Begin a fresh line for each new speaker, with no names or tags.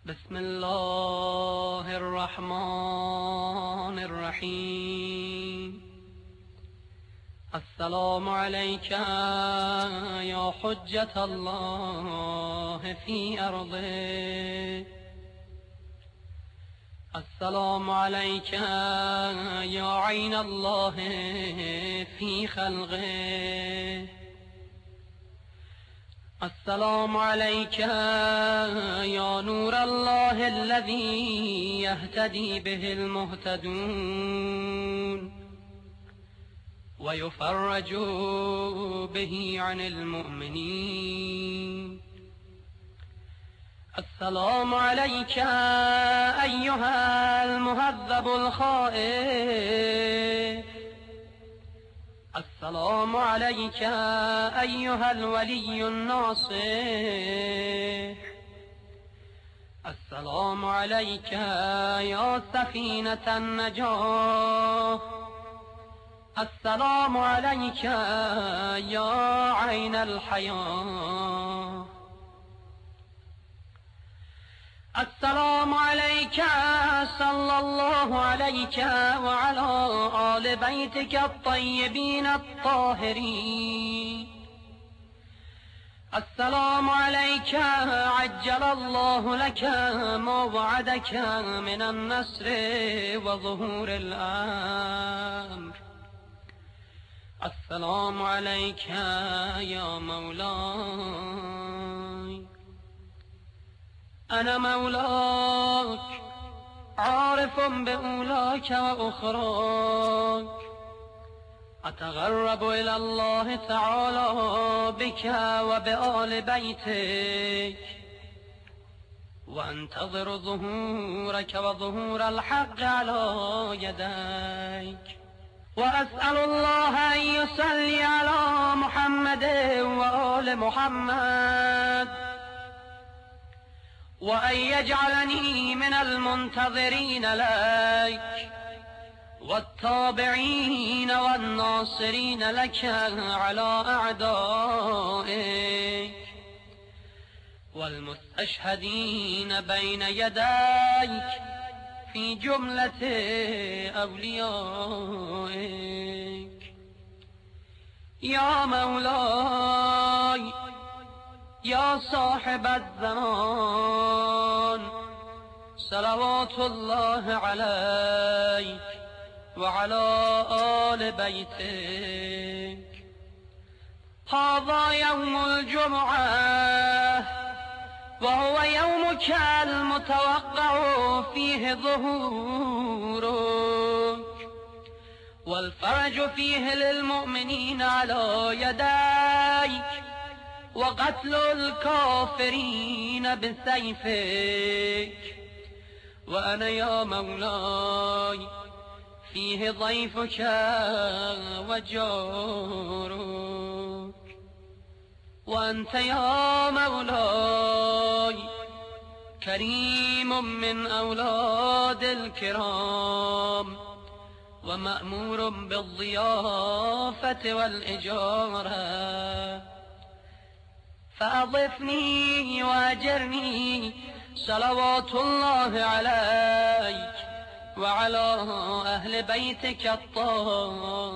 بسم الله الرحمن الرحيم. السلام عليك يا حجة الله في أرضه. السلام عليك يا عين الله في خلقه. السلام عليك يا نور الله الذي يهتدي به المهتدون ويفرج به عن المؤمنين. السلام عليك أيها المهذب الخائف. السلام عليك أيها الولي الناصح. السلام عليك يا سفينة النجاة. السلام عليك يا عين الحياة. السلام عليك صلى الله عليك وعلى آل بيتك الطيبين الطاهرين. السلام عليك عجل الله لك ما وعدك من النصر وظهور الأمر. السلام عليك يا مولاي. أنا مولاك عارف بأولاك وأخراك. أتغرب إلى الله تعالى بك وبآل بيتك وأنتظر ظهورك وظهور الحق على يديك. وأسأل الله أن يصلي على محمد وآل محمد وأن يجعلني من المنتظرين لك والتابعين والناصرين لك على أعدائك والمستشهدين بين يديك في جملة أوليائك. يا مولاي يا صاحب الزمان، صلوات الله عليك وعلى آل بيتك. هذا يوم الجمعة وهو يومك المتوقع فيه ظهورك والفرج فيه للمؤمنين على يديك وقتل الكافرين بسيفك. وأنا يا مولاي فيه ضيفك وجارك. وأنت يا مولاي كريم من أولاد الكرام ومأمور بالضيافة والإجارة. فأضفني وأجرني صلوات الله عليك وعلى أهل بيتك الطاهرين.